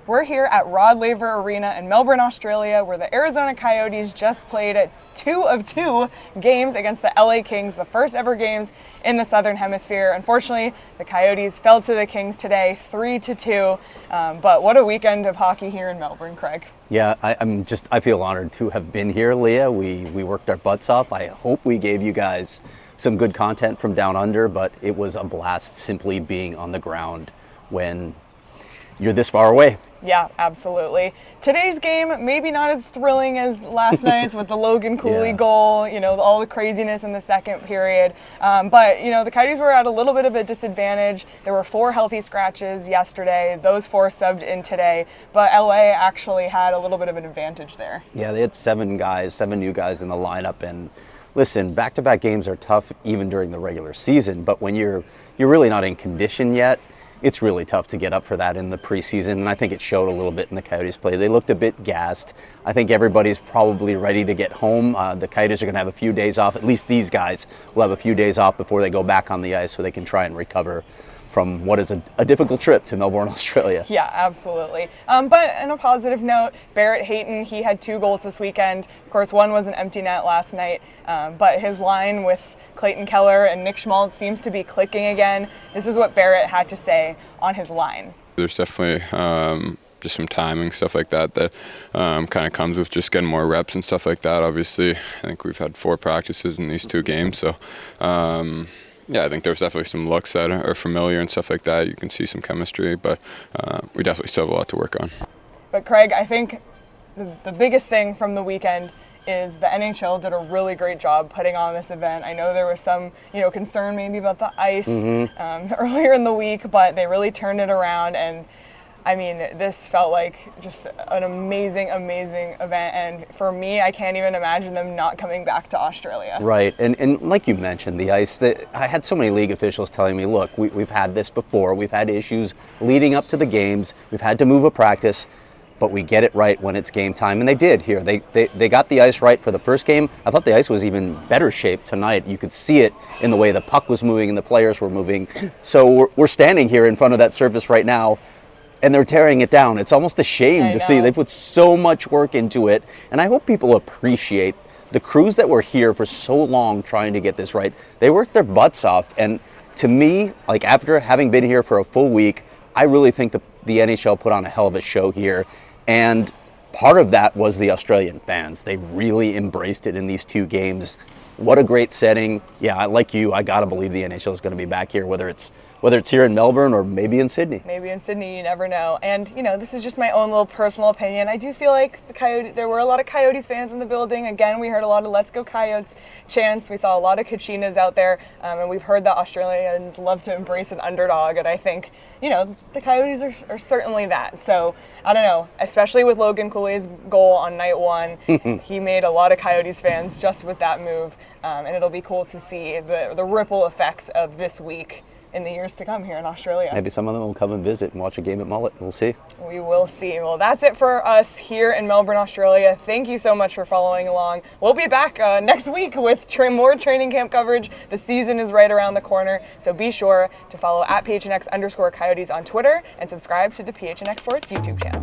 We're here at Rod Laver Arena in Melbourne, Australia, where the Arizona Coyotes just played 2 of 2 games against the LA Kings, the first ever games in the Southern Hemisphere. Unfortunately, the Coyotes fell to the Kings today, 3-2. But what a weekend of hockey here in Melbourne, Craig. Yeah, I feel honored to have been here, Leah. We worked our butts off. I hope we gave you guys some good content from down under, but it was a blast simply being on the ground when you're this far away. Yeah, absolutely. Today's game, maybe not as thrilling as last night's with the Logan Cooley goal, all the craziness in the second period. But the Coyotes were at a little bit of a disadvantage. There were 4 healthy scratches yesterday. Those 4 subbed in today. But LA actually had a little bit of an advantage there. Yeah, they had 7 new guys in the lineup. And listen, back-to-back games are tough even during the regular season. But when you're really not in condition yet, it's really tough to get up for that in the preseason, and I think it showed a little bit in the Coyotes play. They looked a bit gassed. I think everybody's probably ready to get home. The Coyotes are going to have a few days off. At least these guys will have a few days off before they go back on the ice so they can try and recover from what is a difficult trip to Melbourne, Australia. Yeah, absolutely. But on a positive note, Barrett, Hayton, he had 2 goals this weekend. Of course, one was an empty net last night, but his line with Clayton Keller and Nick Schmaltz seems to be clicking again. This is what Barrett had to say on his line. There's definitely just some timing, stuff like that kind of comes with just getting more reps and stuff like that. Obviously, I think we've had 4 practices in these 2 games, so yeah, I think there's definitely some looks that are familiar and stuff like that. You can see some chemistry, but we definitely still have a lot to work on. But Craig, I think the biggest thing from the weekend is the NHL did a really great job putting on this event. I know there was some, concern maybe about the ice earlier in the week, but they really turned it around. And I mean, this felt like just an amazing, amazing event. And for me, I can't even imagine them not coming back to Australia. Right. And like you mentioned, the ice, I had so many league officials telling me, look, we've had this before. We've had issues leading up to the games. We've had to move a practice, but we get it right when it's game time. And they did here. They got the ice right for the first game. I thought the ice was even better shape tonight. You could see it in the way the puck was moving and the players were moving. So we're standing here in front of that surface right now, and they're tearing it down. It's almost a shame to see. They put so much work into it. And I hope people appreciate the crews that were here for so long trying to get this right. They worked their butts off. And to me, like after having been here for a full week, I really think the NHL put on a hell of a show here. And part of that was the Australian fans. They really embraced it in these 2 games. What a great setting. Yeah, like you, I gotta believe the NHL is gonna be back here, whether it's here in Melbourne or maybe in Sydney. Maybe in Sydney, you never know. And, this is just my own little personal opinion. I do feel like there were a lot of Coyotes fans in the building. Again, we heard a lot of Let's Go Coyotes chants. We saw a lot of Kachinas out there. And we've heard that Australians love to embrace an underdog. And I think, the Coyotes are certainly that. So, I don't know, especially with Logan Cooley's goal on night 1. He made a lot of Coyotes fans just with that move. And it'll be cool to see the ripple effects of this week in the years to come here in Australia. Maybe some of them will come and visit and watch a game at Mullet. We'll see. We will see. Well, that's it for us here in Melbourne, Australia. Thank you so much for following along. We'll be back next week with more training camp coverage. The season is right around the corner, so be sure to follow at PHNX_Coyotes on Twitter and subscribe to the PHNX Sports YouTube channel.